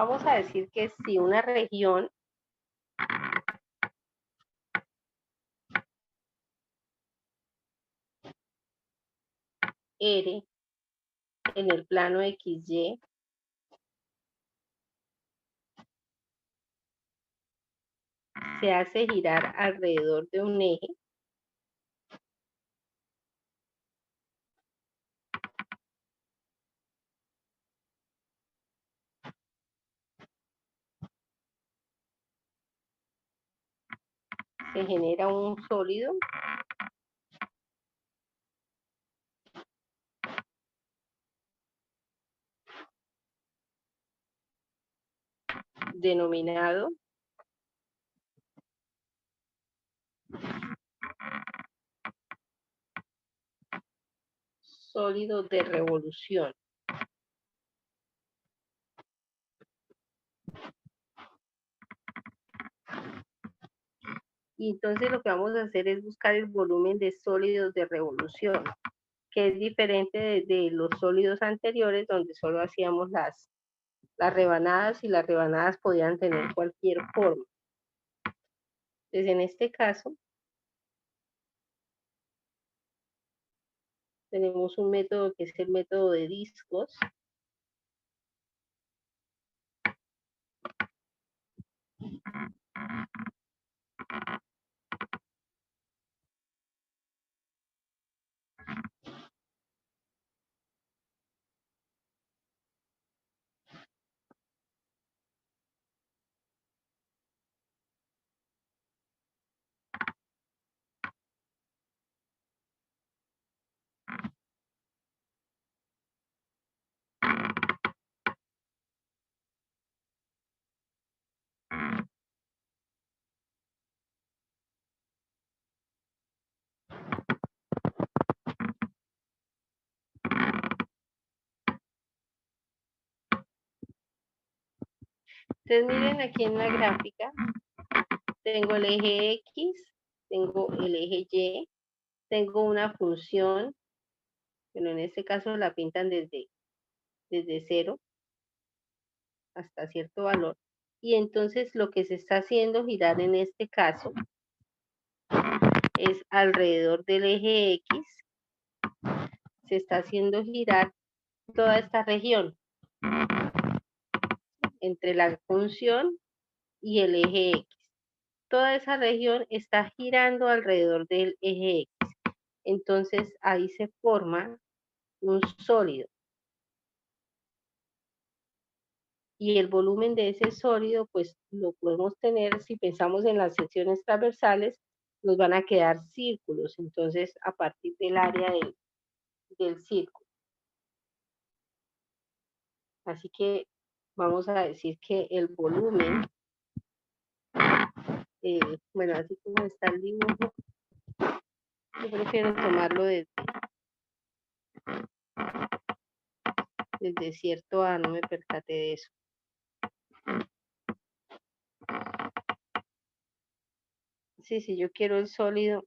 Vamos a decir que si una región R en el plano XY se hace girar alrededor de un eje, se genera un sólido denominado sólido de revolución. Y entonces lo que vamos a hacer es buscar el volumen de sólidos de revolución, que es diferente de los sólidos anteriores, donde solo hacíamos las rebanadas, y las rebanadas podían tener cualquier forma. Entonces, en este caso, tenemos un método que es el método de discos. Entonces, miren aquí en la gráfica, tengo el eje X, tengo el eje Y, tengo una función, pero en este caso la pintan desde 0 hasta cierto valor. Y entonces lo que se está haciendo girar en este caso es alrededor del eje X, se está haciendo girar toda esta región entre la función y el eje X. Toda esa región está girando alrededor del eje X. Entonces ahí se forma un sólido. Y el volumen de ese sólido, pues lo podemos tener, si pensamos en las secciones transversales, nos van a quedar círculos. Entonces, a partir del área del círculo. Así que vamos a decir que el volumen, bueno, así como está el dibujo, yo prefiero tomarlo desde cierto A, no me percaté de eso. Sí, si yo quiero el sólido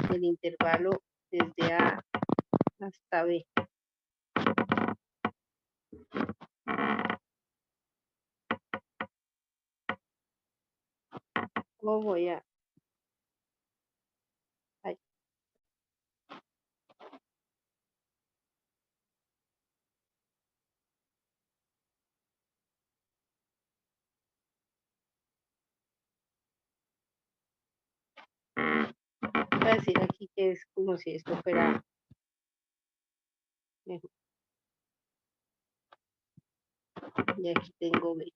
del intervalo desde A hasta B. ¿Cómo voy a...? Ay. Voy a decir aquí que es como si esto fuera mejor. Y aquí tengo B.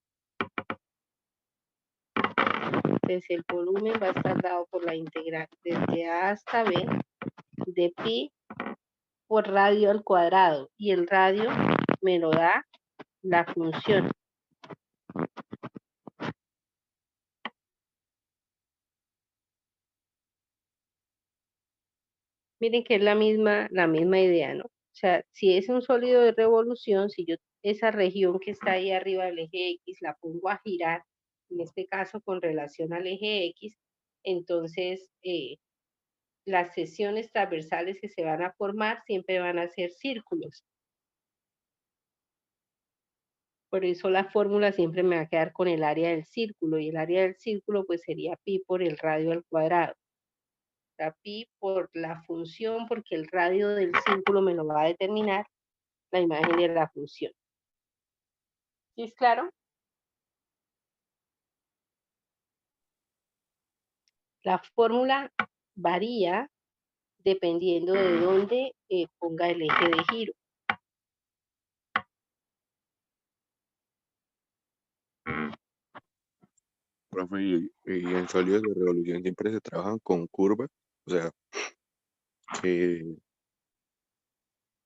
Entonces el volumen va a estar dado por la integral desde A hasta B de pi por radio al cuadrado. Y el radio me lo da la función. Miren que es la misma idea, ¿no? O sea, si es un sólido de revolución, si yo esa región que está ahí arriba del eje X la pongo a girar, en este caso con relación al eje X, entonces las secciones transversales que se van a formar siempre van a ser círculos. Por eso la fórmula siempre me va a quedar con el área del círculo, y el área del círculo pues sería pi por el radio al cuadrado. O sea, pi por la función, porque el radio del círculo me lo va a determinar la imagen de la función. ¿Sí es claro? La fórmula varía dependiendo de dónde ponga el eje de giro. Profe, y en sólidos de revolución siempre se trabajan con curvas, o sea, que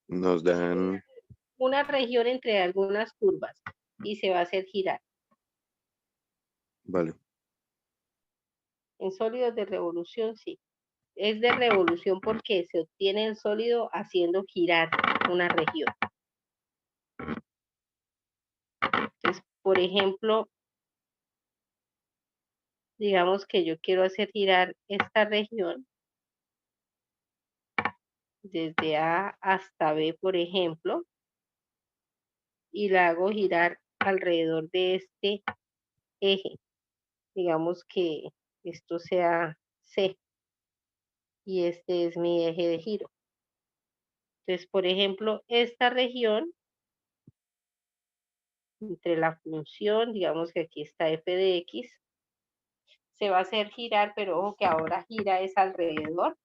nos dan, Una región entre algunas curvas y se va a hacer girar. vale, En sólidos de revolución, sí. Es de revolución porque se obtiene el sólido haciendo girar una región. Entonces, por ejemplo, digamos que yo quiero hacer girar esta región desde A hasta B, por ejemplo, y la hago girar alrededor de este eje. Digamos que esto sea C y este es mi eje de giro. Entonces, por ejemplo, esta región entre la función, digamos que aquí está f de x, se va a hacer girar, pero ojo que ahora gira es alrededor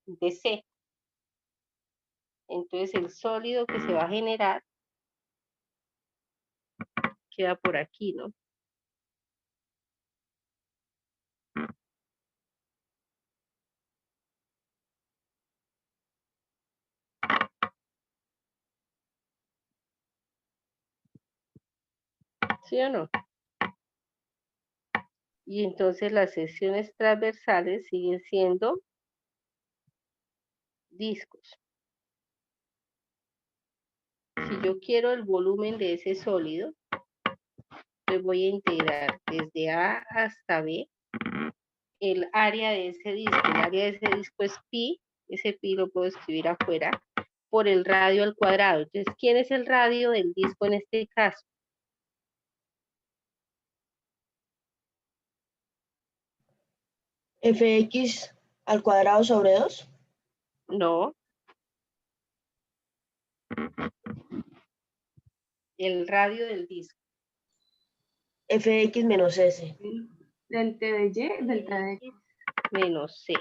de C. Entonces el sólido que se va a generar queda por aquí, ¿no? ¿Sí o no? Y entonces las secciones transversales siguen siendo discos. Si yo quiero el volumen de ese sólido, pues voy a integrar desde A hasta B el área de ese disco. El área de ese disco es pi, ese pi lo puedo escribir afuera, por el radio al cuadrado. Entonces, ¿quién es el radio del disco en este caso? Fx al cuadrado sobre 2. No, el radio del disco. Fx menos S. Del T de Y, del T de X. Menos C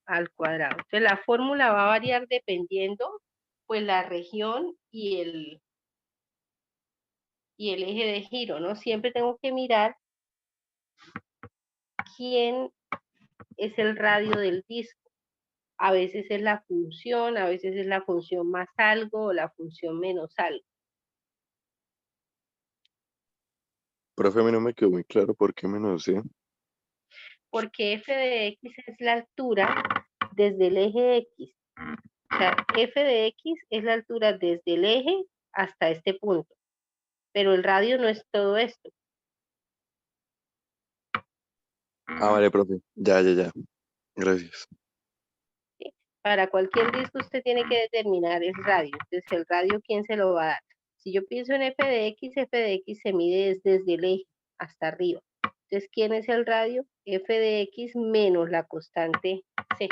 al cuadrado. Entonces, la fórmula va a variar dependiendo, pues, la región y el eje de giro, ¿no? Siempre tengo que mirar quién es el radio del disco. A veces es la función, a veces es la función más algo o la función menos algo. profe, a mí no me quedó muy claro por qué menos C. Porque f de x es la altura desde el eje x. O sea, f de x es la altura desde el eje hasta este punto. Pero el radio no es todo esto. Ah, vale, profe, ya, gracias. ¿Sí? Para cualquier disco usted tiene que determinar el radio. Entonces, el radio, ¿quién se lo va a dar? Si yo pienso en f de x se mide desde el eje hasta arriba. Entonces, ¿quién es el radio? F de x menos la constante C.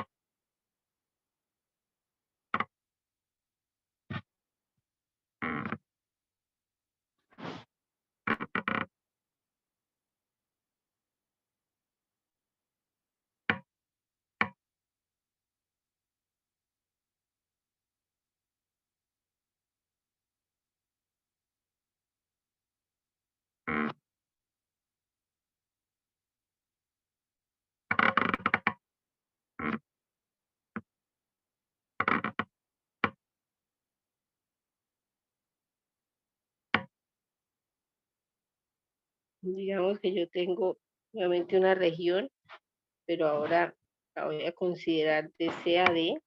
Digamos que yo tengo nuevamente una región, pero ahora la voy a considerar de C a D.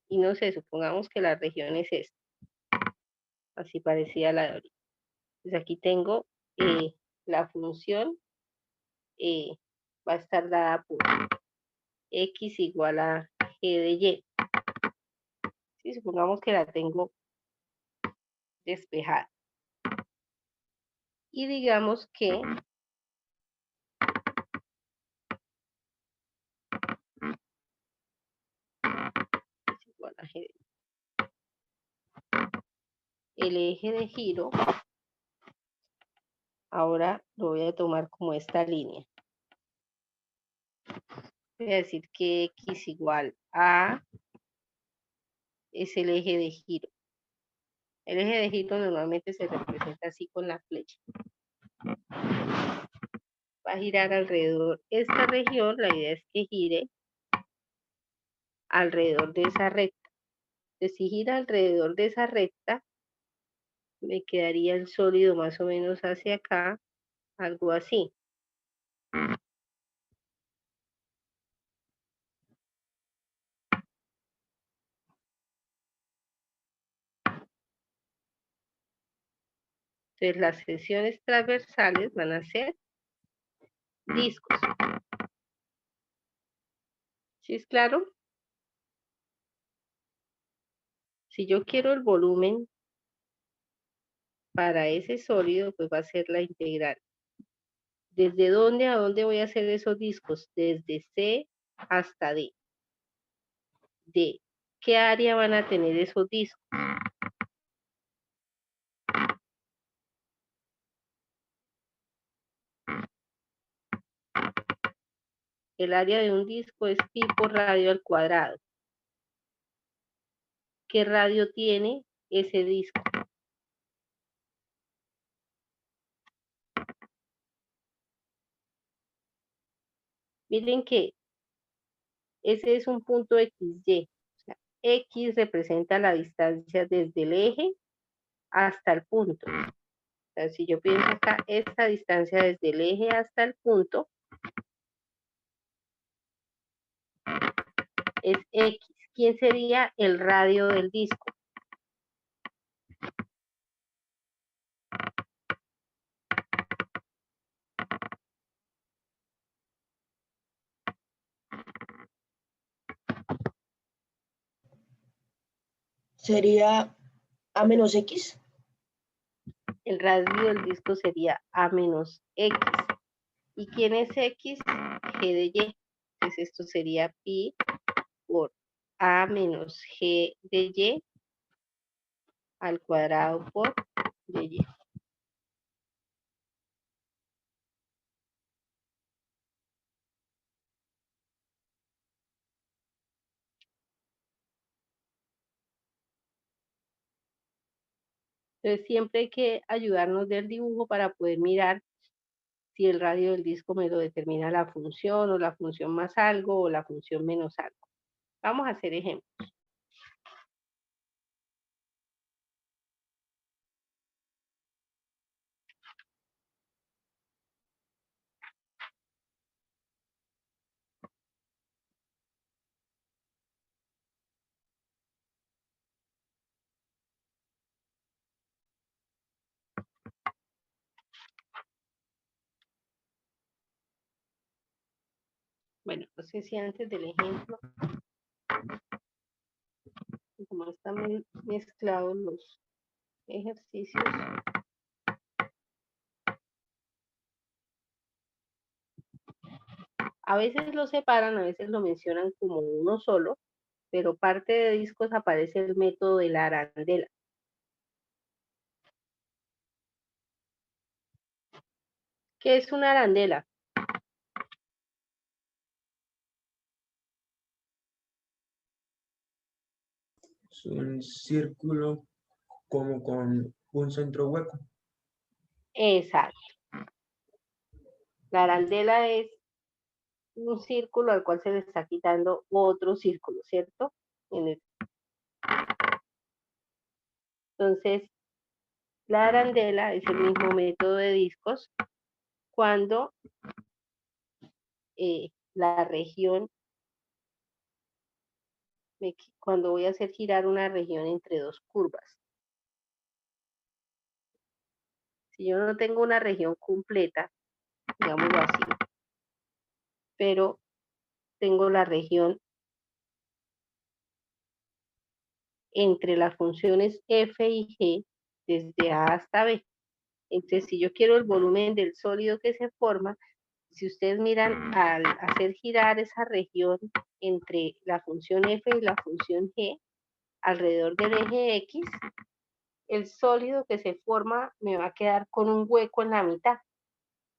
Y no sé, supongamos que la región es esta, así parecida a la de ahorita. Entonces aquí tengo la función va a estar dada por x igual a g de y. ¿Sí? Supongamos que la tengo despejada. Y digamos que es igual a G. El eje de giro, ahora lo voy a tomar como esta línea. Voy a decir que X igual a es el eje de giro. El eje de giro normalmente se representa así con la flecha. Va a girar alrededor esta región, la idea es que gire alrededor de esa recta. Entonces, si gira alrededor de esa recta, me quedaría el sólido más o menos hacia acá, algo así. Entonces, las secciones transversales van a ser discos. ¿Sí es claro? Si yo quiero el volumen para ese sólido, pues va a ser la integral. ¿Desde dónde a dónde voy a hacer esos discos? Desde C hasta D. ¿De qué área van a tener esos discos? El área de un disco es pi por radio al cuadrado. ¿Qué radio tiene ese disco? Miren que ese es un punto XY. O sea, X representa la distancia desde el eje hasta el punto. O sea, si yo pienso acá, esta distancia desde el eje hasta el punto es X. ¿Quién sería el radio del disco? Sería A menos X. El radio del disco sería A menos X. ¿Y quién es X? G de Y. Entonces esto sería pi por A menos G de Y al cuadrado por de Y. Entonces siempre hay que ayudarnos del dibujo para poder mirar si el radio del disco me lo determina la función o la función más algo o la función menos algo. Vamos a hacer ejemplos. Bueno, no sé si antes del ejemplo, como están mezclados los ejercicios, a veces lo separan, a veces lo mencionan como uno solo, pero parte de discos aparece el método de la arandela. ¿Qué es una arandela? Es un círculo como con un centro hueco. Exacto. La arandela es un círculo al cual se le está quitando otro círculo, ¿cierto? Entonces, la arandela es el mismo método de discos cuando la región, cuando voy a hacer girar una región entre dos curvas. Si yo no tengo una región completa, digámoslo así, pero tengo la región entre las funciones f y g, desde A hasta B. Entonces, si yo quiero el volumen del sólido que se forma, si ustedes miran al hacer girar esa región entre la función f y la función g, alrededor del eje x, el sólido que se forma me va a quedar con un hueco en la mitad,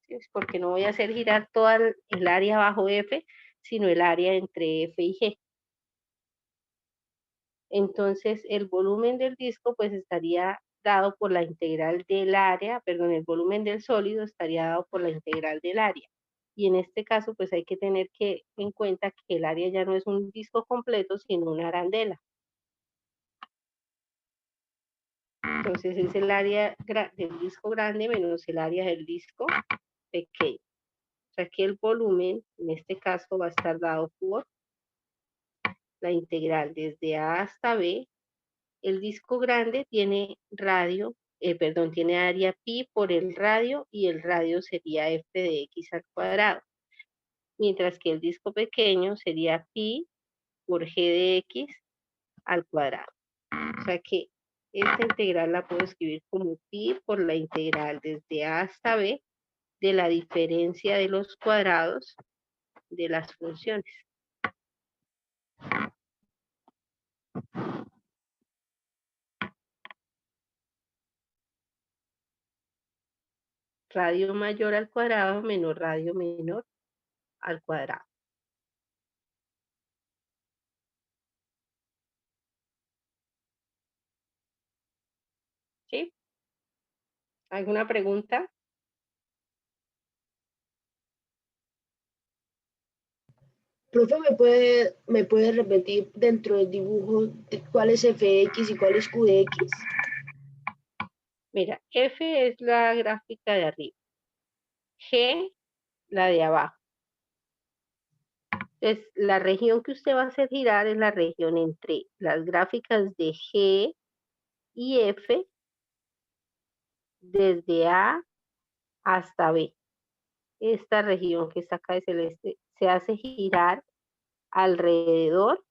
¿sí? Porque no voy a hacer girar toda el área bajo f, sino el área entre f y g. Entonces, el volumen del disco pues estaría dado por la integral del área, perdón, el volumen del sólido estaría dado por la integral del área. Y en este caso, pues hay que tener en cuenta que el área ya no es un disco completo, sino una arandela. Entonces es el área del disco grande menos el área del disco pequeño. O sea que el volumen, en este caso, va a estar dado por la integral desde A hasta B. El disco grande tiene tiene área pi por el radio, y el radio sería f de x al cuadrado. Mientras que el disco pequeño sería pi por g de x al cuadrado. O sea que esta integral la puedo escribir como pi por la integral desde A hasta B de la diferencia de los cuadrados de las funciones. Radio mayor al cuadrado menos radio menor al cuadrado. ¿Sí? ¿Alguna pregunta? Profe, me puede repetir dentro del dibujo cuál es fx y cuál es qx? Mira, F es la gráfica de arriba, G la de abajo. Entonces, la región que usted va a hacer girar es la región entre las gráficas de G y F desde A hasta B. Esta región que está acá de celeste se hace girar alrededor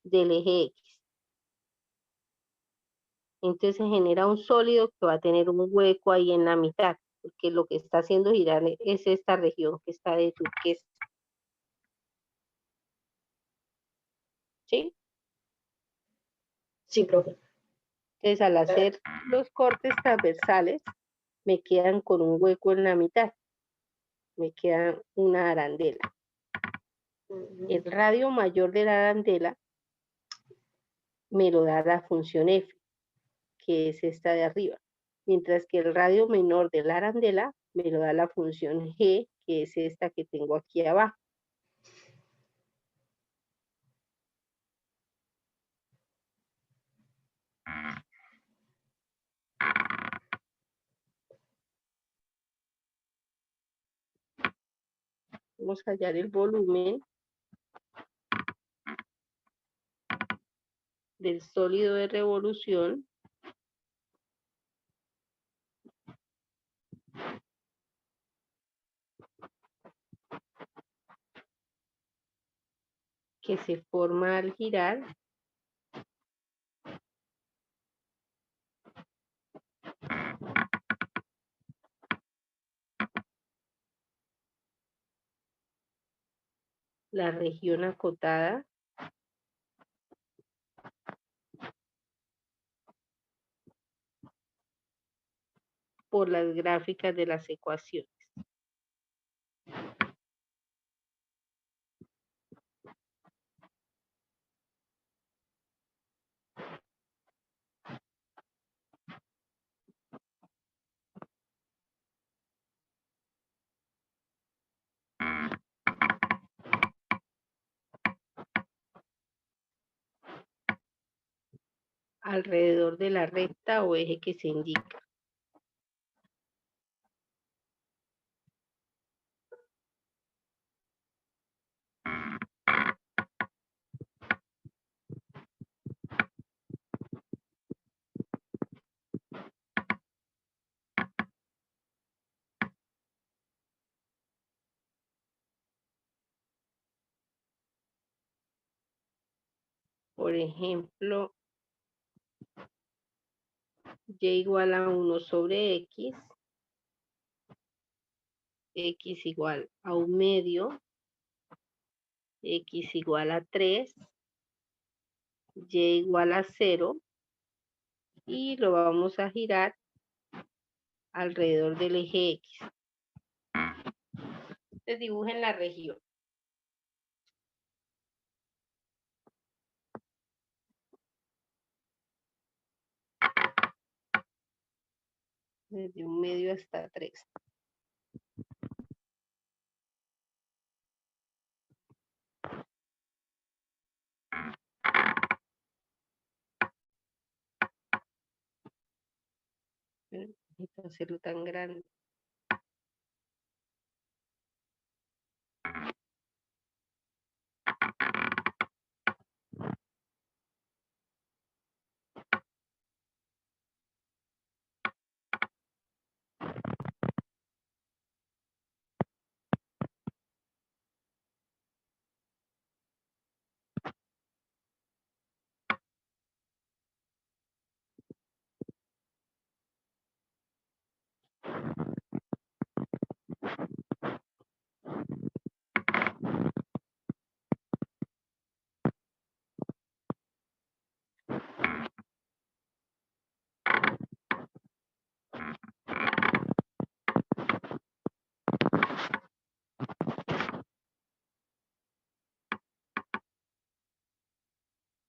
del eje X. Entonces se genera un sólido que va a tener un hueco ahí en la mitad, porque lo que está haciendo girar es esta región que está de turquesa. ¿Sí? Sí, profe. Entonces al hacer los cortes transversales, me quedan con un hueco en la mitad. Me queda una arandela. El radio mayor de la arandela me lo da la función f, que es esta de arriba. Mientras que el radio menor de la arandela me lo da la función g, que es esta que tengo aquí abajo. Vamos a hallar el volumen del sólido de revolución que se forma al girar la región acotada por las gráficas de las ecuaciones. Alrededor de la recta o eje que se indica. Por ejemplo, y igual a 1 sobre x, x igual a 1/2, x igual a 3, y igual a 0, y lo vamos a girar alrededor del eje X. Entonces dibujen la región. Desde 1/2 hasta 3. No necesito hacerlo tan grande.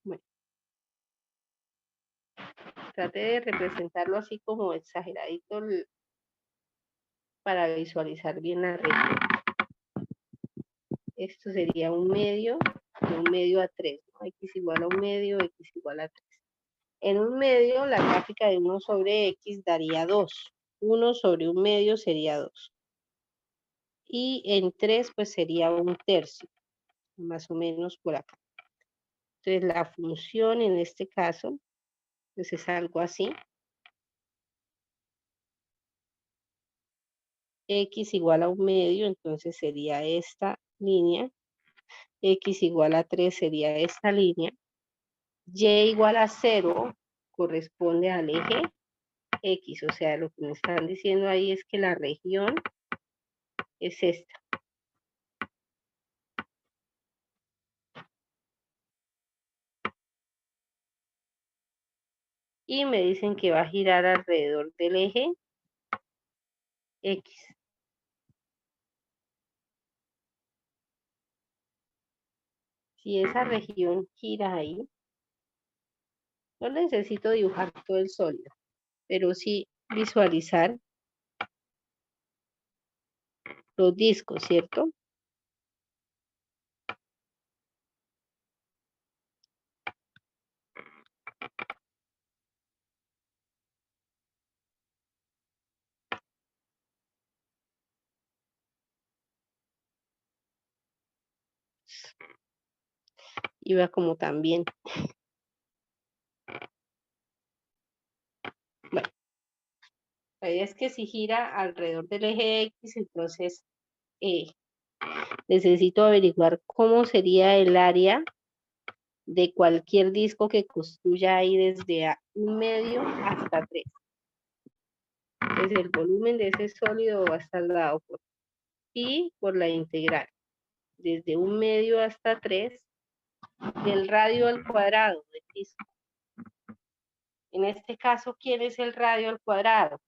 Bueno, trate de representarlo así como exageradito para visualizar bien la región. Esto sería 1/2, de 1/2 a 3, ¿no? X igual a 1/2, X igual a 3. En 1/2, la gráfica de 1 sobre X daría 2. 1 sobre 1/2 sería 2. Y en 3, pues sería 1/3, más o menos por acá. Entonces, la función en este caso, pues es algo así. X igual a 1/2, entonces sería esta línea. X igual a 3 sería esta línea. Y igual a 0 corresponde al eje X. O sea, lo que me están diciendo ahí es que la región es esta. Y me dicen que va a girar alrededor del eje X. Si esa región gira ahí, no necesito dibujar todo el sólido, pero sí visualizar los discos, ¿cierto? Iba como también. Bueno, la idea es que si gira alrededor del eje X, entonces necesito averiguar cómo sería el área de cualquier disco que construya ahí desde 1/2 hasta 3. Entonces el volumen de ese sólido va a estar dado por pi por la integral, desde 1/2 hasta 3, del radio al cuadrado del disco. En este caso, ¿quién es el radio al cuadrado?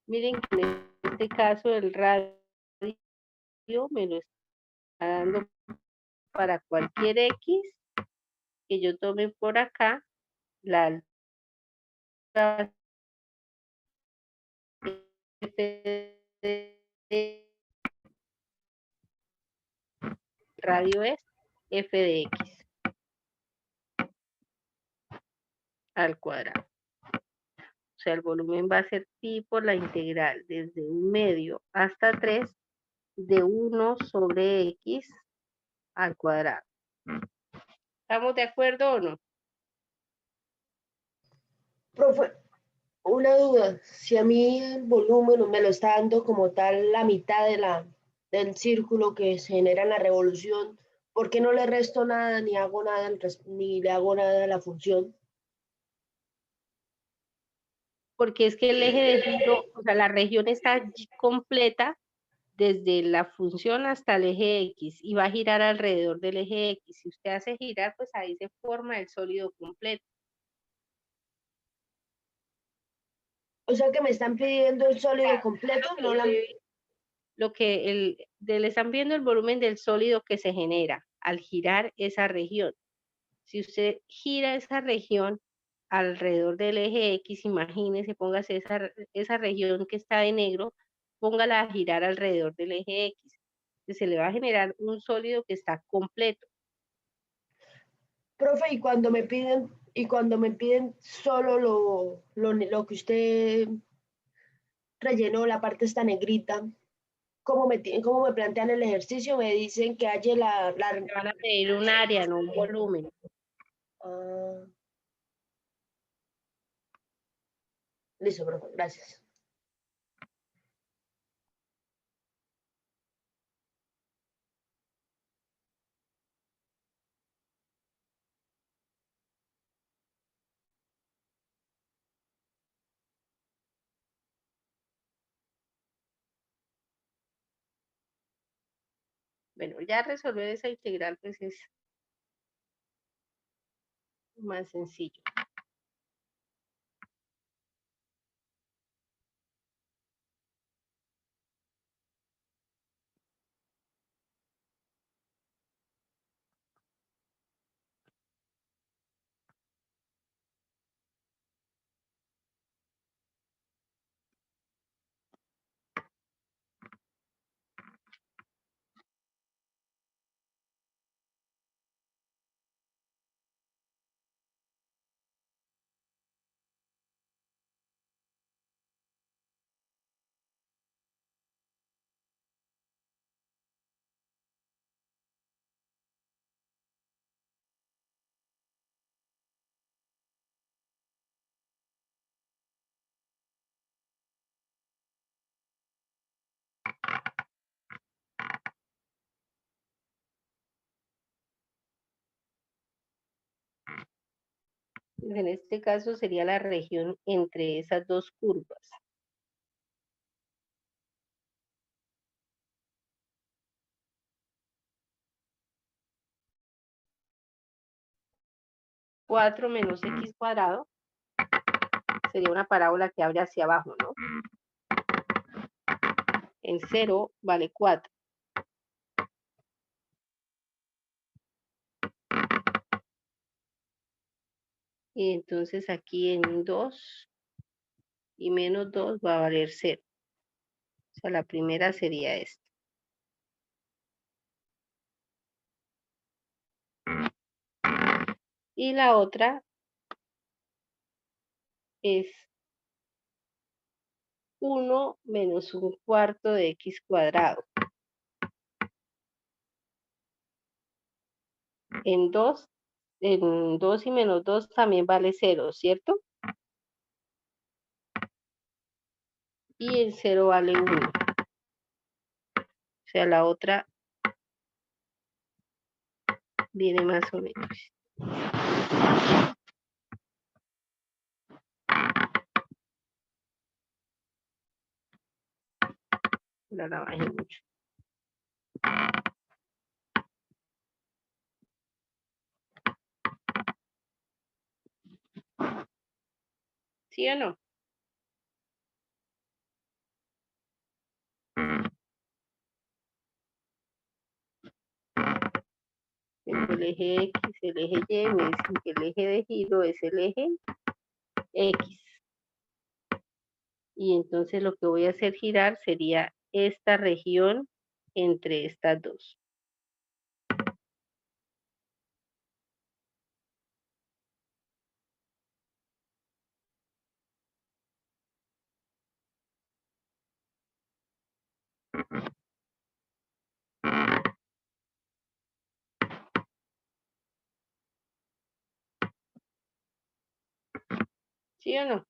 Miren que en este caso el radio me lo está dando para cualquier X que yo tome por acá, la altura radio es f de x al cuadrado. O sea, el volumen va a ser pi por la integral desde 1/2 hasta 3 de 1 sobre x al cuadrado. ¿Estamos de acuerdo o no? Profe, Una duda, si a mí el volumen me lo está dando como tal la mitad del círculo que se genera en la revolución, ¿por qué no le resto nada ni hago nada ni le hago nada a la función? Porque es que el eje de giro, o sea, la región está completa desde la función hasta el eje X y va a girar alrededor del eje X. Si usted hace girar, pues ahí se forma el sólido completo. O sea que me están pidiendo el sólido completo, no la... Le están viendo el volumen del sólido que se genera al girar esa región. Si usted gira esa región alrededor del eje X, imagínese, póngase esa región que está de negro, póngala a girar alrededor del eje X. Entonces, se le va a generar un sólido que está completo. Profe, y cuando me piden solo lo que usted rellenó, la parte está negrita, cómo me plantean el ejercicio? Me dicen que haya Le van a pedir un área, no un volumen. Ah, listo, profe, gracias. Bueno, ya resolver esa integral pues es más sencillo. En este caso sería la región entre esas dos curvas. Cuatro menos x cuadrado sería una parábola que abre hacia abajo, ¿no? En 0 vale 4. Y entonces aquí en 2 y menos 2 va a valer 0. O sea, la primera sería esta. Y la otra es 1 menos un cuarto de x cuadrado. En 2 y menos 2 también vale 0, ¿cierto? Y en 0 vale 1. O sea, la otra viene más o menos. La bajé mucho. ¿Sí o no? Tengo el eje X, el eje Y, me dicen que el eje de giro es el eje X. Y entonces lo que voy a hacer girar sería esta región entre estas dos. ¿Sí o no?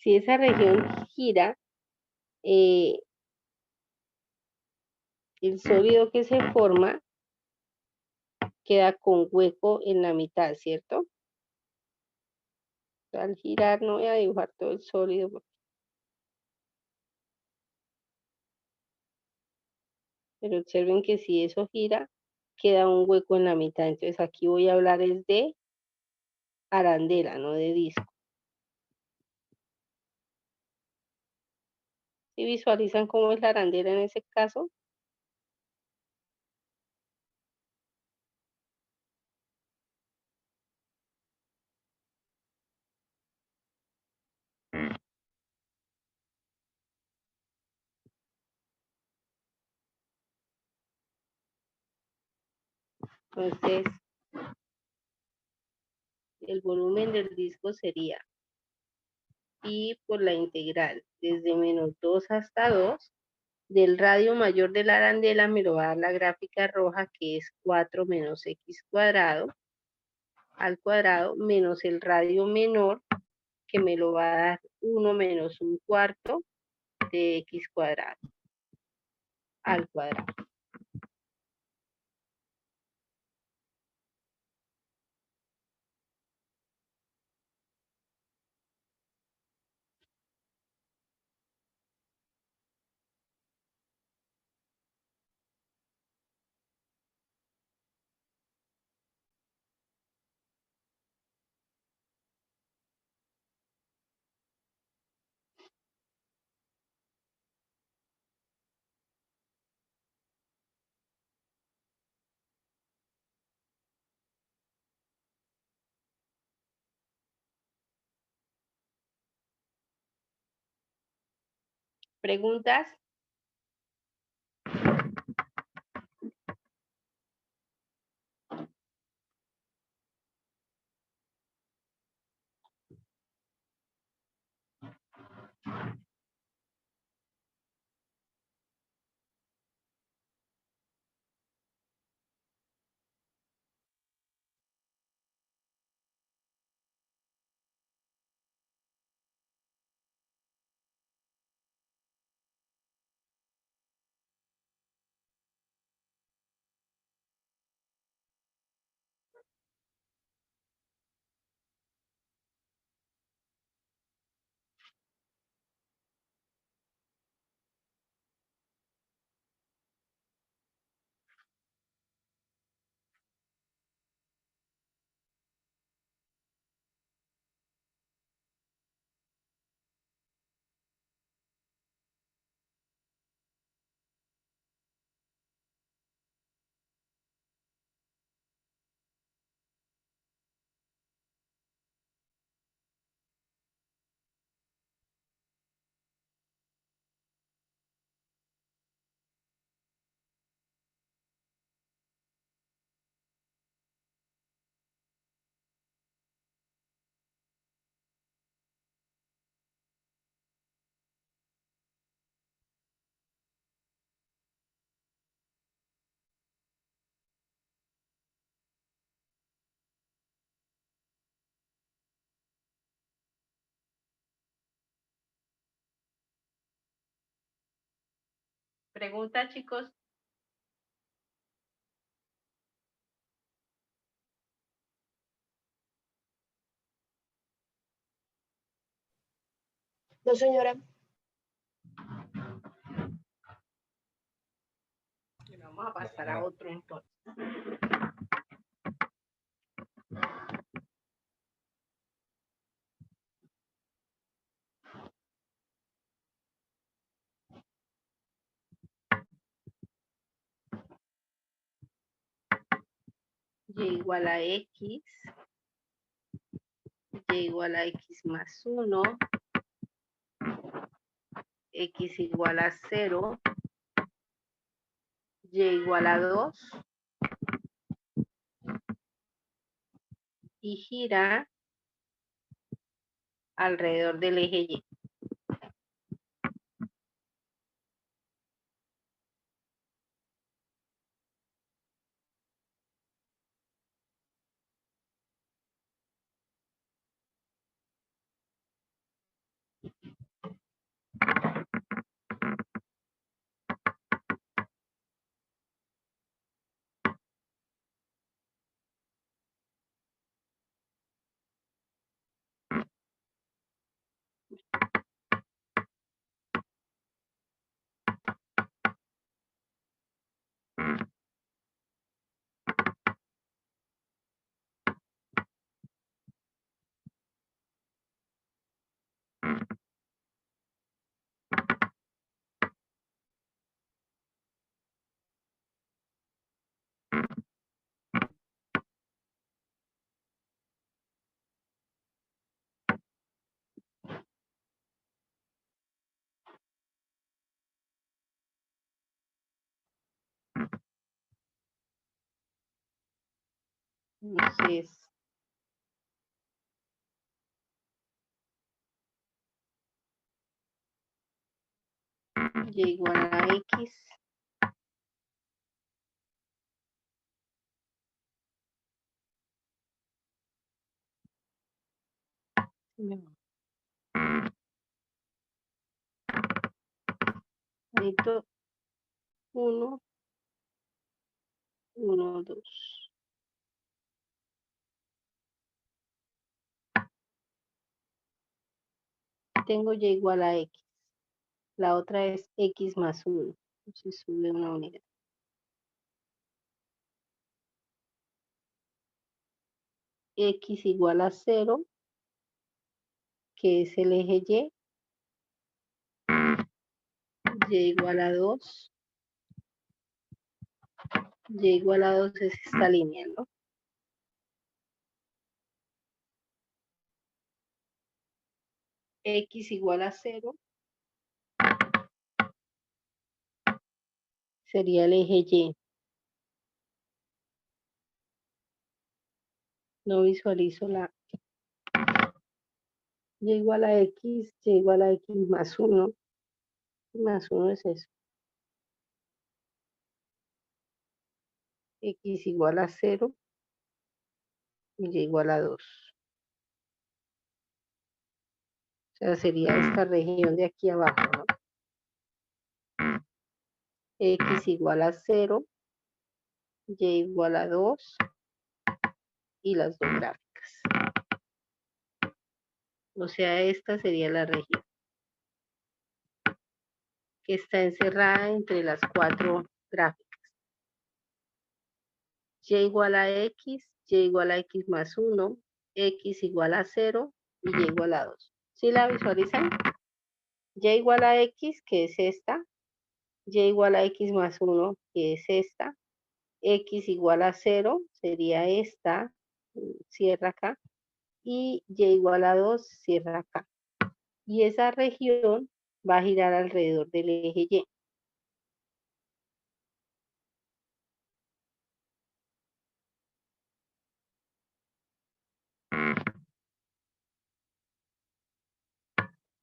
Si esa región gira, el sólido que se forma queda con hueco en la mitad, ¿cierto? Al girar, no voy a dibujar todo el sólido. Pero observen que si eso gira, queda un hueco en la mitad. Entonces aquí voy a hablar es de arandela, no de disco. ¿Sí visualizan cómo es la arandela en ese caso? Entonces, el volumen del disco sería pi por la integral desde -2 hasta 2 del radio mayor de la arandela. Me lo va a dar la gráfica roja, que es 4 menos x cuadrado al cuadrado menos el radio menor, que me lo va a dar 1 menos 1/4 de x cuadrado al cuadrado. ¿Preguntas? ¿Preguntas, chicos? No, señora. Vamos a pasar a otro entonces. Y igual a x, y igual a x más 1, x igual a 0, y igual a 2, y gira alrededor del eje Y. Entonces, y igual a X. Necesito 1, 1, 2. Tengo y igual a X. La otra es X más 1. Entonces sube una unidad. X igual a 0, que es el eje Y. Y igual a 2. Y igual a 2 es esta línea, ¿no? X igual a 0. Sería el eje Y. No visualizo la Y igual a X, Y igual a X más 1. Más 1 es eso. X igual a 0. Y Y igual a 2. O sea, sería esta región de aquí abajo, ¿no? X igual a 0. Y igual a 2. Y las dos gráficas. O sea, esta sería la región que está encerrada entre las 4 gráficas. Y igual a X, Y igual a X más 1, X igual a 0 y Y igual a 2. ¿Sí la visualizan? Y igual a X, que es esta. Y igual a X más 1, que es esta. X igual a 0, sería esta, cierra acá. Y Y igual a 2, cierra acá. Y esa región va a girar alrededor del eje Y.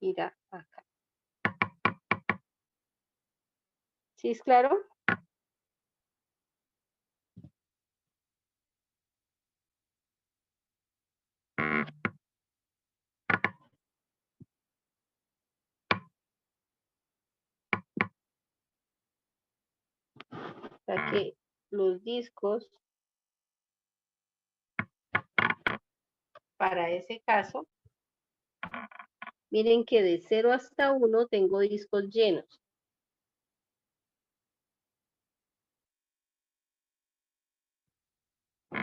Gira acá. ¿Sí es claro? O sea que los discos, para ese caso, miren que de 0 hasta 1 tengo discos llenos.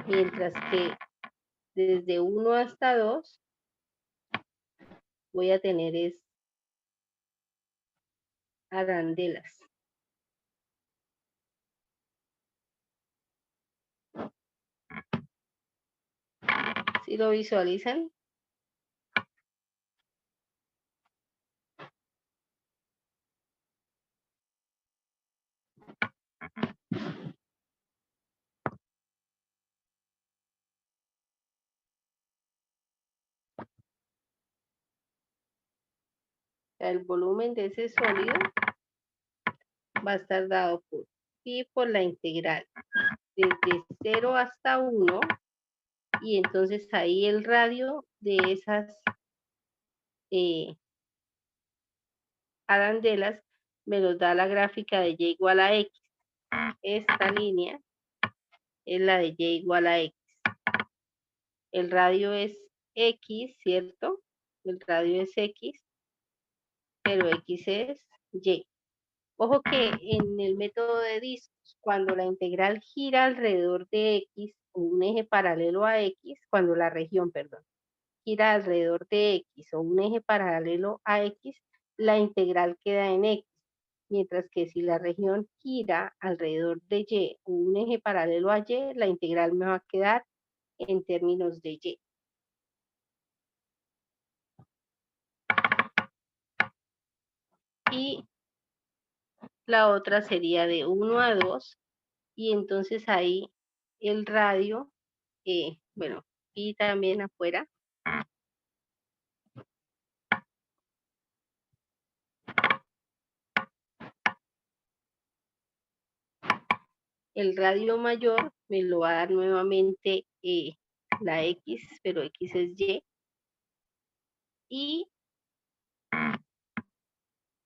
Mientras que desde 1 hasta 2 voy a tener arandelas. ¿Sí lo visualizan? El volumen de ese sólido va a estar dado por pi por la integral desde 0 hasta 1, y entonces ahí el radio de esas arandelas me los da la gráfica de Y igual a X. Esta línea es la de Y igual a X. El radio es X, ¿cierto? El radio es X, pero X es Y. Ojo que en el método de discos, cuando la integral gira alrededor de X, o un eje paralelo a X, cuando la región, perdón, gira alrededor de X o un eje paralelo a X, la integral queda en X. Mientras que si la región gira alrededor de Y o un eje paralelo a Y, la integral me va a quedar en términos de Y. Y la otra sería de 1 a 2, y entonces ahí el radio bueno, y también afuera. El radio mayor me lo va a dar nuevamente la X, pero X es Y. Y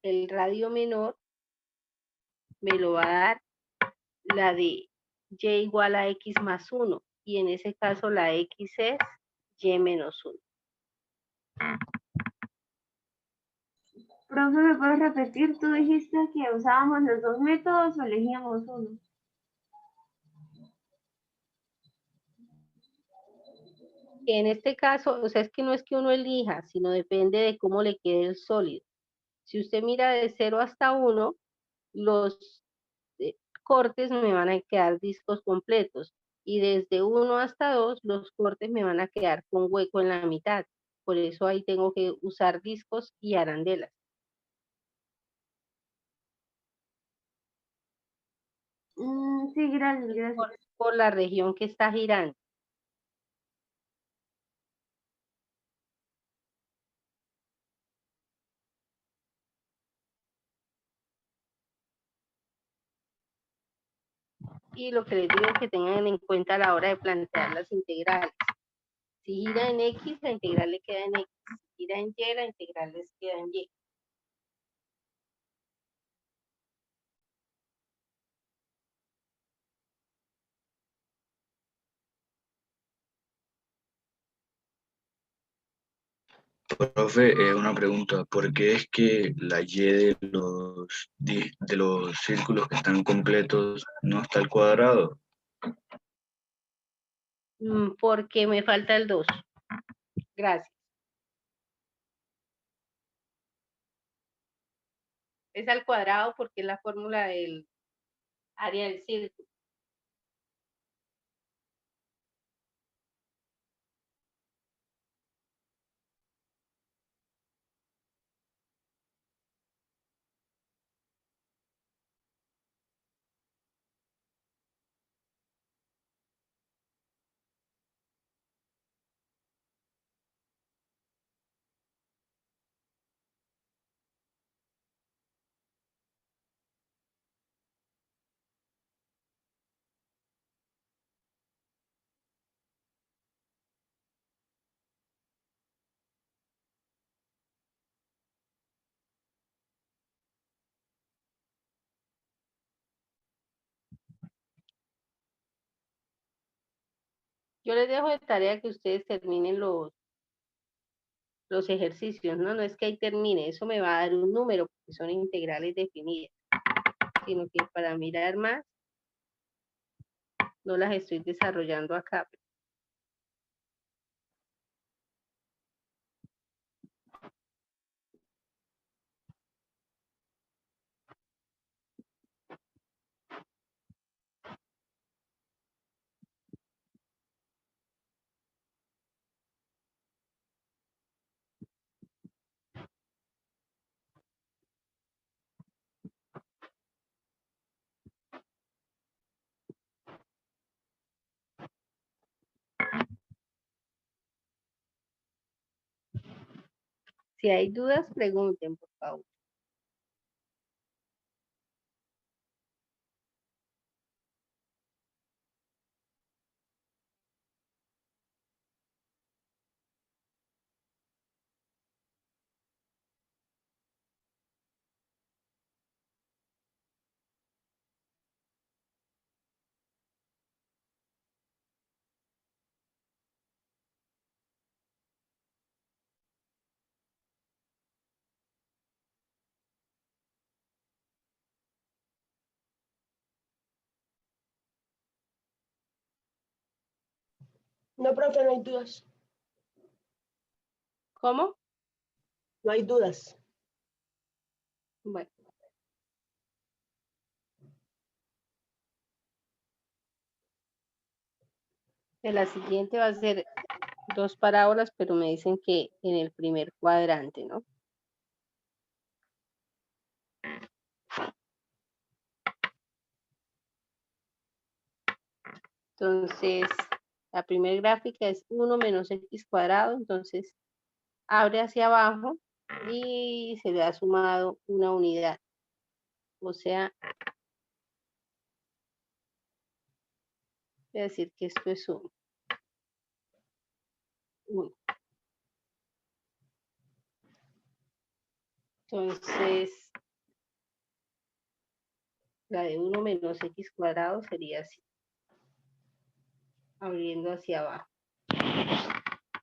el radio menor me lo va a dar la de Y igual a X más 1. Y en ese caso la X es Y menos 1. Profe, ¿me puedes repetir? Tú dijiste que usábamos los dos métodos o elegíamos uno. En este caso, o sea, es que no es que uno elija, sino depende de cómo le quede el sólido. Si usted mira de 0 hasta 1, los cortes me van a quedar discos completos. Y desde 1 hasta 2, los cortes me van a quedar con hueco en la mitad. Por eso ahí tengo que usar discos y arandelas. Sí, gracias, gracias. Por la región que está girando. Y lo que les digo que tengan en cuenta a la hora de plantear las integrales. Si gira en X, la integral le queda en X. Si gira en Y, la integral les queda en Y. Profe, una pregunta, ¿por qué es que la Y de los círculos que están completos no está al cuadrado? Porque me falta el 2. Gracias. Es al cuadrado porque es la fórmula del área del círculo. Yo les dejo de tarea que ustedes terminen los ejercicios, ¿no? No es que ahí termine, eso me va a dar un número, porque son integrales definidas, sino que para mirar más, no las estoy desarrollando acá. Si hay dudas, pregunten, por favor. No, profe, no hay dudas. ¿Cómo? No hay dudas. Bueno. La siguiente va a ser 2 parábolas, pero me dicen que en el primer cuadrante, ¿no? Entonces, La primera gráfica es 1 menos x cuadrado, entonces abre hacia abajo y se le ha sumado una unidad. O sea, voy a decir que esto es 1. Entonces, la de 1 menos x cuadrado sería así, abriendo hacia abajo.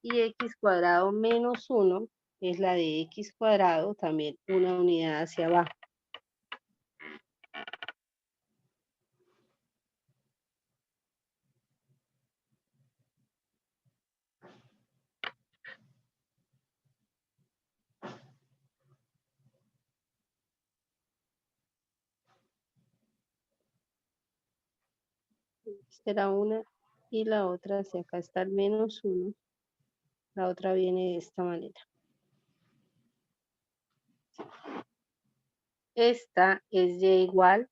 Y x cuadrado menos 1 es la de x cuadrado, también una unidad hacia abajo. Esta era una y la otra, si acá está el menos 1, la otra viene de esta manera. Esta es y igual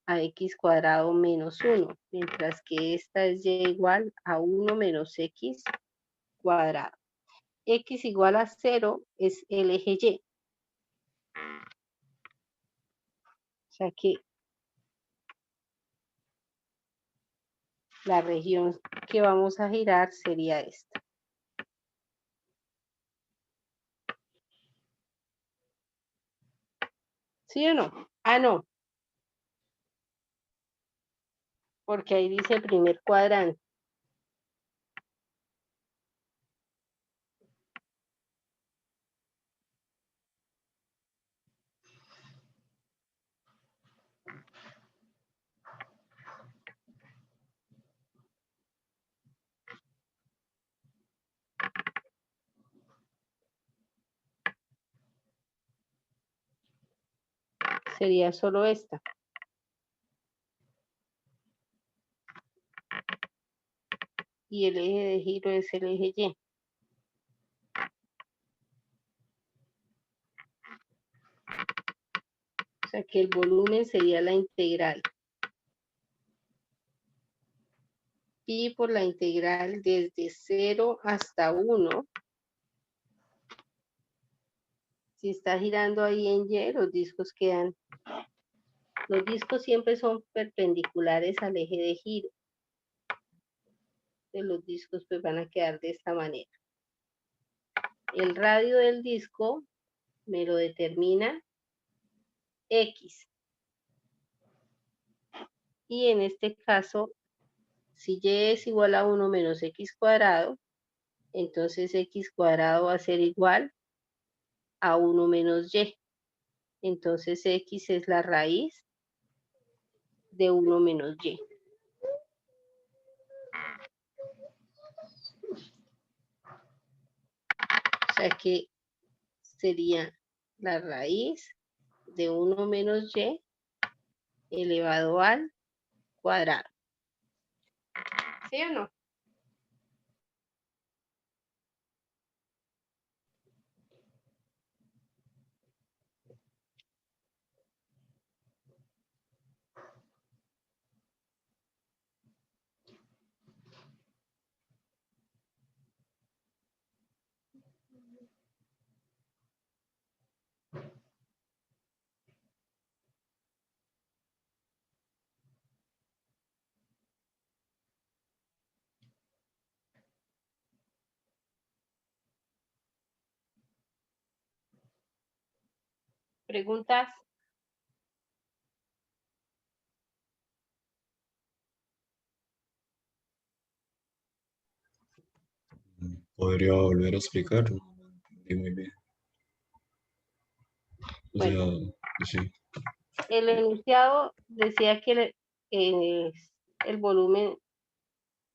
a x cuadrado menos 1, mientras que esta es y igual a 1 menos x cuadrado. X igual a 0 es el eje Y. O sea que la región que vamos a girar sería esta. ¿Sí o no? Ah, no. Porque ahí dice primer cuadrante. Sería solo esta. Y el eje de giro es el eje Y. O sea que el volumen sería la integral. Pi por la integral desde 0 hasta 1. Si está girando ahí en Y, los discos quedan. Los discos siempre son perpendiculares al eje de giro. Los discos pues van a quedar de esta manera. El radio del disco me lo determina X. Y en este caso, si Y es igual a 1 menos X cuadrado, entonces X cuadrado va a ser igual a 1 menos Y. Entonces X es la raíz de 1 menos Y. O sea que sería la raíz de 1 menos Y elevado al cuadrado. ¿Sí o no? ¿Preguntas? ¿Podría volver a explicar? No entendí muy bien. O Bueno. sea, sí. El enunciado decía que el volumen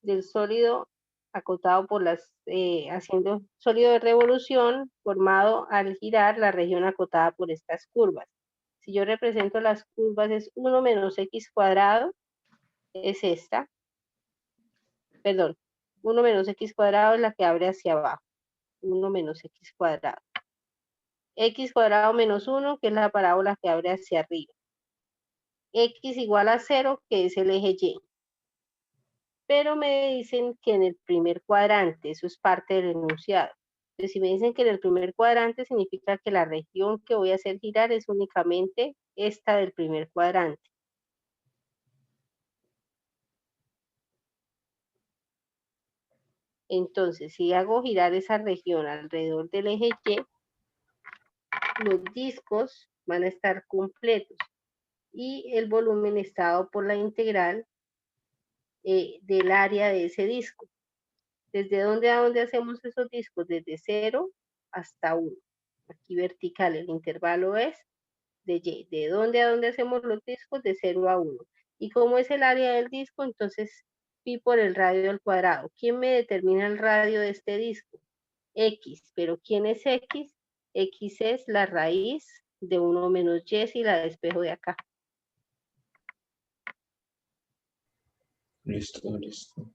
del sólido acotado por haciendo sólido de revolución formado al girar la región acotada por estas curvas. Si yo represento las curvas es 1 menos x cuadrado, es esta. Perdón, 1 menos x cuadrado es la que abre hacia abajo. 1 menos x cuadrado. X cuadrado menos 1, que es la parábola que abre hacia arriba. X igual a 0, que es el eje Y. pero me dicen que en el primer cuadrante, eso es parte del enunciado. Entonces, si me dicen que en el primer cuadrante, significa que la región que voy a hacer girar es únicamente esta del primer cuadrante. Entonces, si hago girar esa región alrededor del eje Y, los discos van a estar completos y el volumen está dado por la integral del área de ese disco. ¿Desde dónde a dónde hacemos esos discos? Desde 0 hasta 1. Aquí vertical, el intervalo es de Y. ¿De dónde a dónde hacemos los discos? De 0 a 1. ¿Y cómo es el área del disco? Entonces, pi por el radio al cuadrado. ¿Quién me determina el radio de este disco? X. ¿Pero quién es X? X es la raíz de 1 menos Y si la despejo de acá. Listo, listo.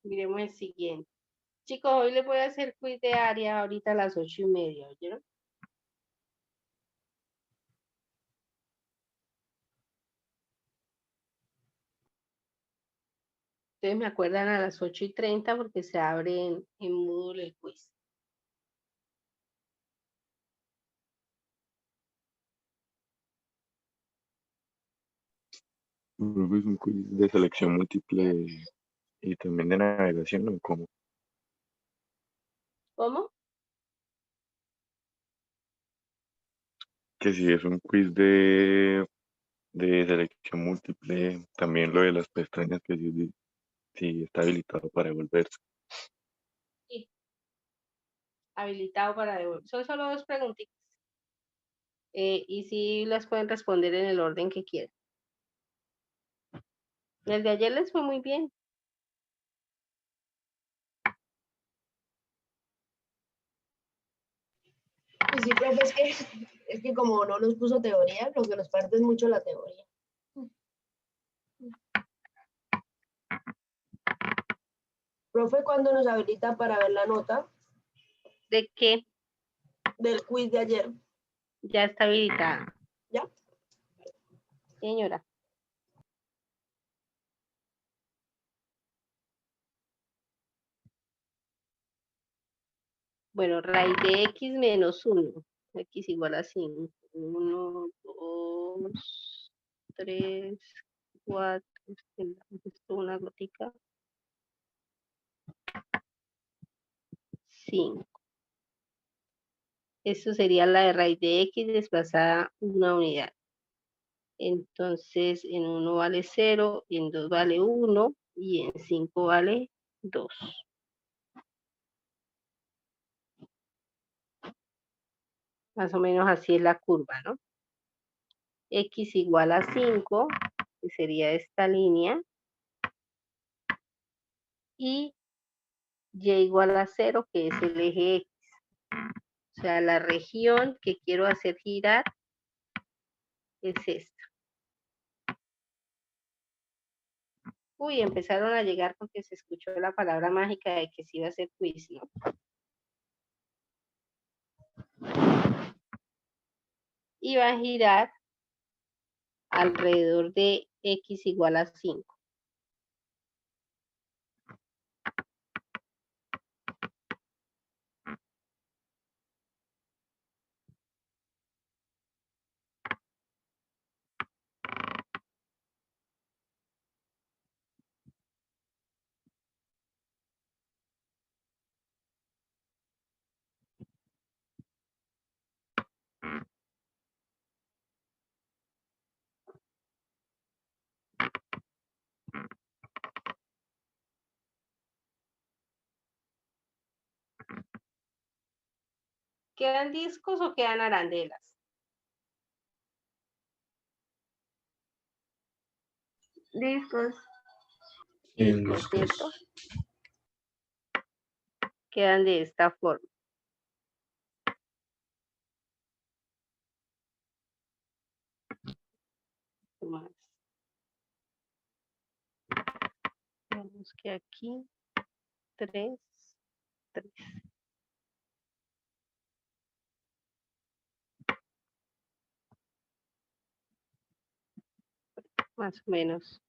Miremos el siguiente. Chicos, hoy les voy a hacer quiz de área ahorita a las 8:30, ¿oyeron? Ustedes me acuerdan a las 8:30 porque se abre en Moodle el quiz. Profe, es un quiz de selección múltiple y también de navegación, ¿no? Como ¿Cómo? que si es un quiz de selección múltiple, también lo de las pestañas, que si está habilitado para devolverse. Sí, habilitado para devolver. Son solo 2 preguntitas. Y sí las pueden responder en el orden que quieran. El de ayer les fue muy bien. Pues sí, profe, es que como no nos puso teoría, lo que nos parte es mucho la teoría. Profe, ¿cuándo nos habilita para ver la nota ¿De qué? del quiz de ayer? Ya está habilitada. ¿Ya? Señora. Bueno, raíz de x menos 1. X igual a 5. 1, 2, 3, 4. Esto una gotica. 5. Eso sería la de raíz de x desplazada una unidad. Entonces, en 1 vale 0, en 2 vale 1 y en 5 vale 2. Más o menos así es la curva, ¿no? X igual a 5, que sería esta línea, y Y igual a 0, que es el eje X. O sea, la región que quiero hacer girar es esta. Uy, empezaron a llegar porque se escuchó la palabra mágica de que sí iba a ser quiz, ¿no? Y va a girar alrededor de X igual a 5. ¿Quedan discos o quedan arandelas? Discos. En Discos, ¿cierto? discos. Quedan de esta forma. Más. Vamos que aquí 3, 3. Más o menos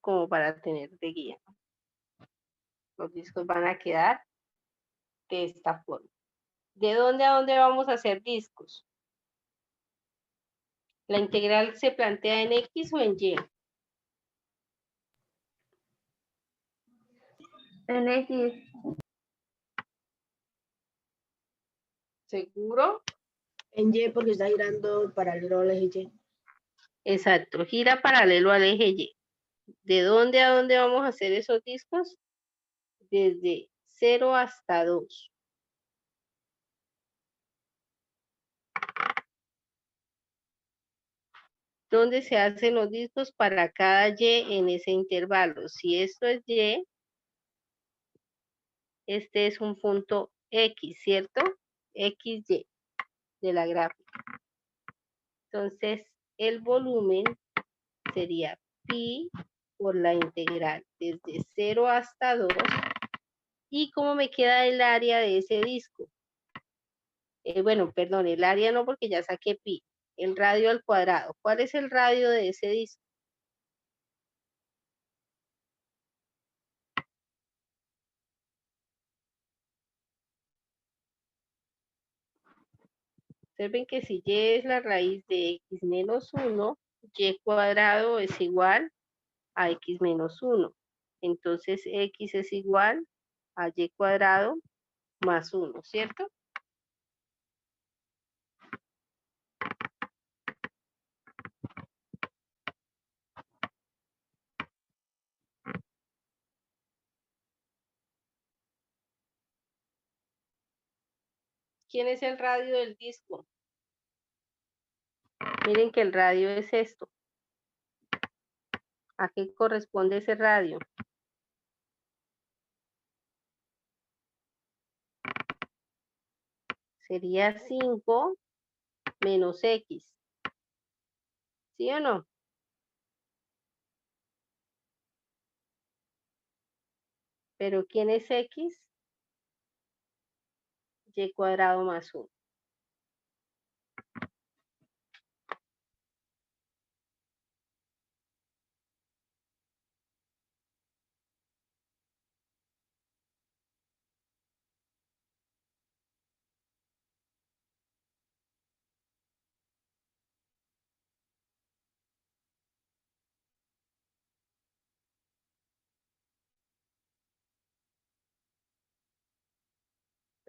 como para tener de guía. Los discos van a quedar de esta forma. ¿De dónde a dónde vamos a hacer discos? ¿La integral se plantea en X o en Y? En X. ¿Seguro? En Y porque está girando paralelo al eje Y. Exacto, gira paralelo al eje Y. ¿De dónde a dónde vamos a hacer esos discos? Desde 0 hasta 2. ¿Dónde se hacen los discos para cada Y en ese intervalo? Si esto es Y, este es un punto X, ¿cierto? XY de la gráfica. Entonces, el volumen sería pi por la integral desde 0 hasta 2. ¿Y cómo me queda el área de ese disco? Bueno, perdón, el área no porque ya saqué pi. El radio al cuadrado. ¿Cuál es el radio de ese disco? Observen que si y es la raíz de x menos 1, y cuadrado es igual a x menos 1. Entonces x es igual a y cuadrado más 1, ¿cierto? ¿Quién es el radio del disco? Miren que el radio es esto. ¿A qué corresponde ese radio? Sería 5 menos x. ¿Sí o no? ¿Pero quién es x? Y cuadrado más 1.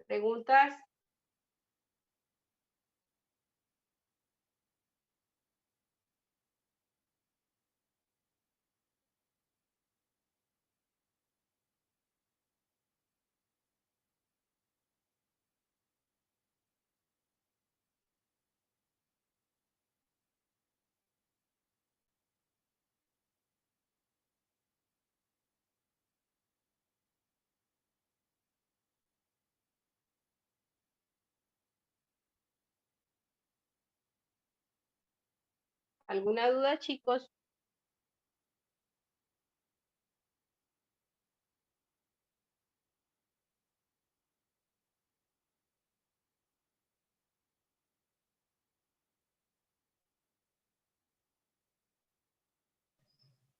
¿Preguntas? ¿Alguna duda, chicos?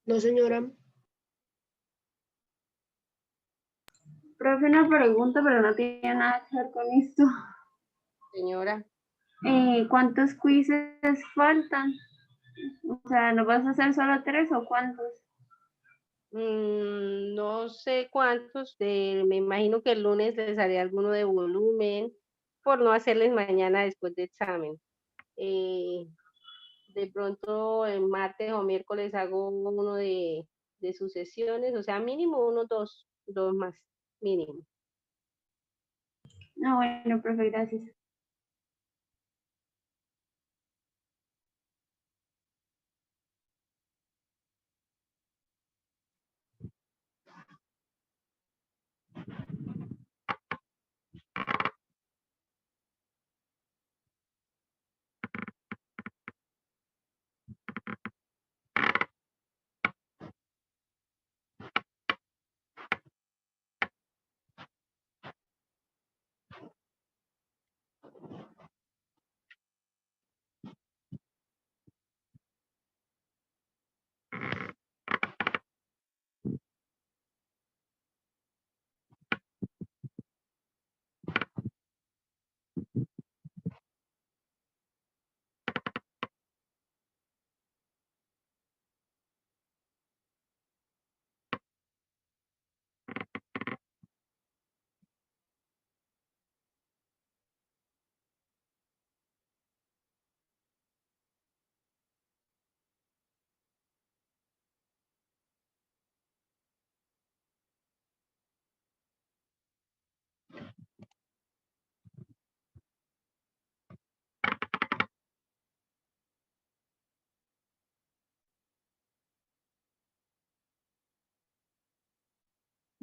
No, señora. Profe, una pregunta, pero no tiene nada que ver con esto. Señora. ¿Cuántos quizzes faltan? O sea, ¿nos vas a hacer solo 3 o cuántos? No sé cuántos, me imagino que el lunes les haré alguno de volumen, por no hacerles mañana después de examen. De pronto el martes o miércoles hago uno de sucesiones, o sea, mínimo uno, dos más, mínimo. Ah, bueno, profe, gracias.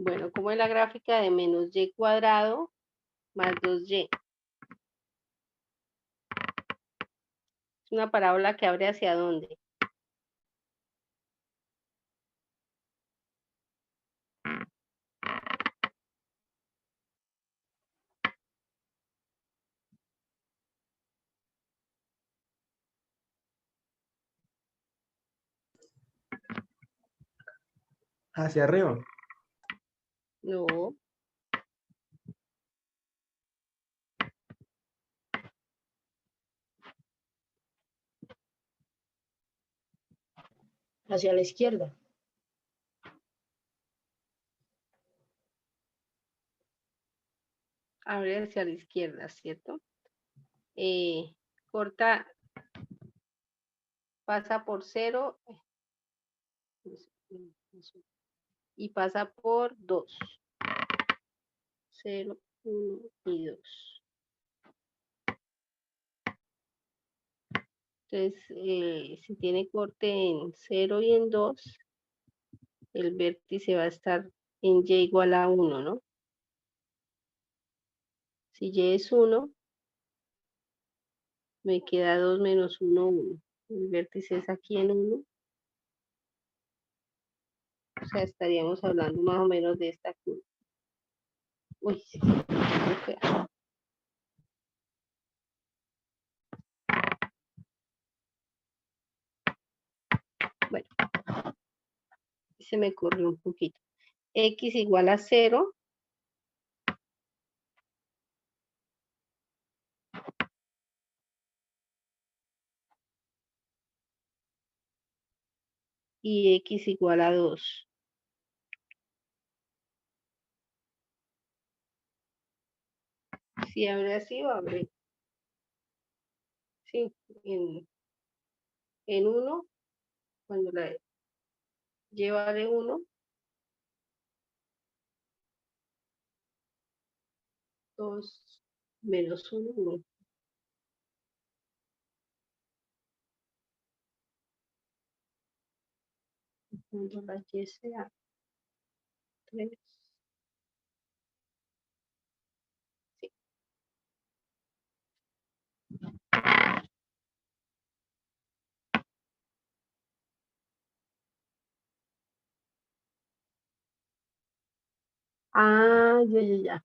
Bueno, ¿cómo es la gráfica de menos y cuadrado más 2y? Es una parábola que abre hacia dónde. Hacia arriba. No, Hacia la izquierda. abre hacia la izquierda, ¿cierto? Corta, pasa por 0 y pasa por 2. 0, 1 y 2. Entonces, si tiene corte en 0 y en 2, el vértice va a estar en y igual a 1, ¿no? Si y es 1, me queda 2 menos 1, 1. El vértice es aquí en 1. O sea, estaríamos hablando más o menos de esta curva. Uy, sí, muy fea. Bueno, se me corrió un poquito. X igual a 0. Y X igual a 2. Si abre así o abre. Sí, en 1, cuando la lleva de 1, 2 menos 1, 1. Cuando la y sea 3. Sí. Ah, ya.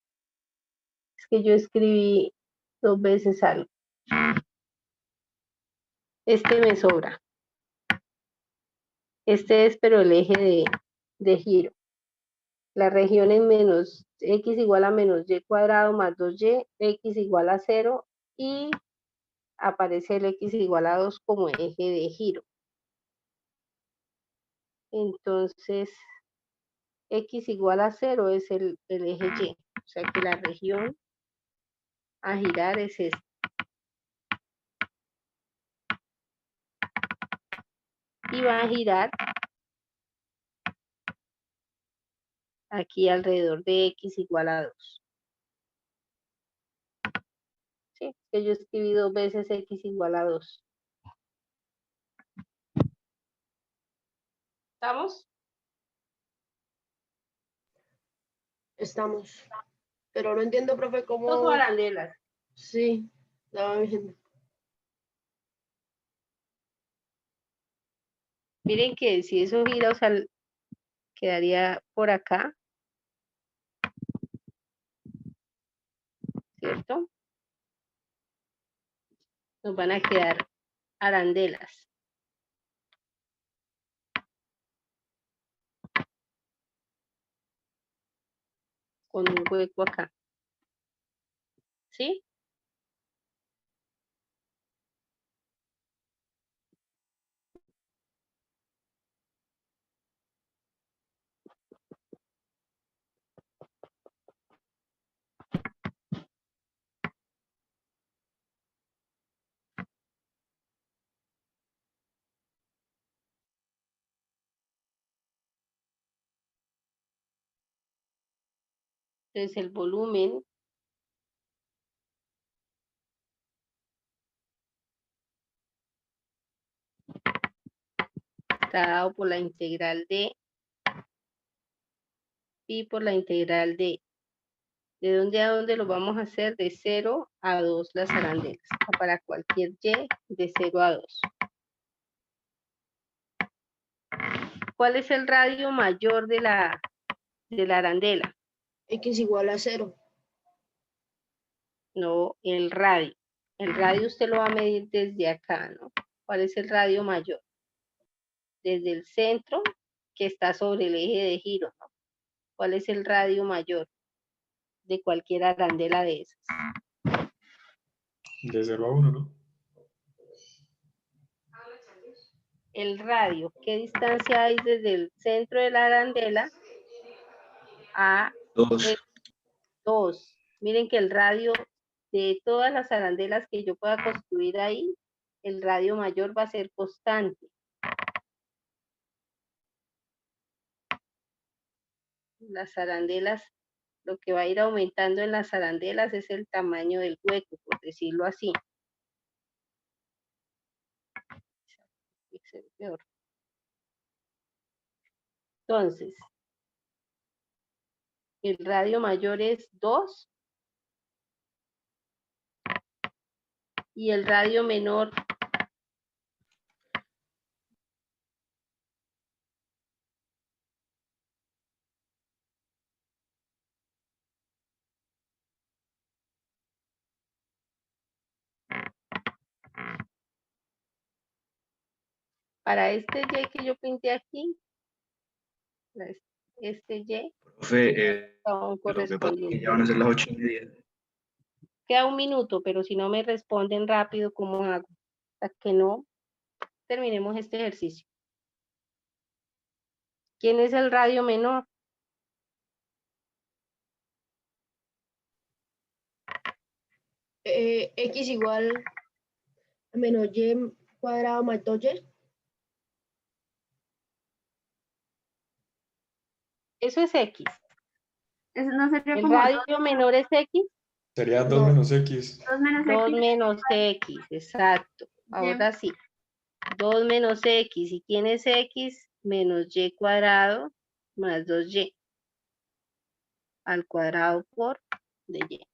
Es que yo escribí 2 veces algo. Este me sobra. Este es, pero el eje de giro. La región es menos x igual a menos y cuadrado más 2y, x igual a 0 y aparece el x igual a 2 como eje de giro. Entonces, x igual a 0 es el eje y. O sea que la región a girar es esta. Y va a girar aquí alrededor de x igual a 2. Sí, que yo escribí 2 veces x igual a 2. ¿Estamos? Estamos. Pero no entiendo, profe, Dos cómo... arandelas. Sí, estaba viendo. Miren que si eso gira, o sea, quedaría por acá, ¿cierto? Nos van a quedar arandelas. Con un hueco acá. ¿Sí? Entonces el volumen está dado por la integral de pi por la integral de dónde a dónde lo vamos a hacer, de 0 a 2 las arandelas, para cualquier y de 0 a 2. ¿Cuál es el radio mayor de la arandela? X igual a 0. No, el radio. El radio usted lo va a medir desde acá, ¿no? ¿Cuál es el radio mayor? Desde el centro, que está sobre el eje de giro, ¿no? ¿Cuál es el radio mayor de cualquier arandela de esas? De 0 a 1, ¿no? El radio, ¿qué distancia hay desde el centro de la arandela a 2. 2? Miren que el radio de todas las arandelas que yo pueda construir ahí, el radio mayor va a ser constante. Las arandelas, lo que va a ir aumentando en las arandelas es el tamaño del hueco, por decirlo así. Entonces, el radio mayor es 2 y el radio menor para este y que yo pinté aquí, este y, Profe, aún lo que pasa es que correspondiente. ya van a ser las 8:30. Queda un minuto, pero si no me responden rápido, ¿cómo hago? Hasta que no terminemos este ejercicio. ¿Quién es el radio menor? X igual a menos Y cuadrado más 2Y. Eso es X. Eso no sería El como radio menor es X. Sería 2 No. menos X. 2 menos 2 X. menos X, exacto. Ahora sí. 2 menos X. ¿Y quién es X? Menos Y cuadrado más 2Y. Al cuadrado por de Y.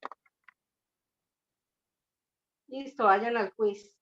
Listo, vayan al quiz.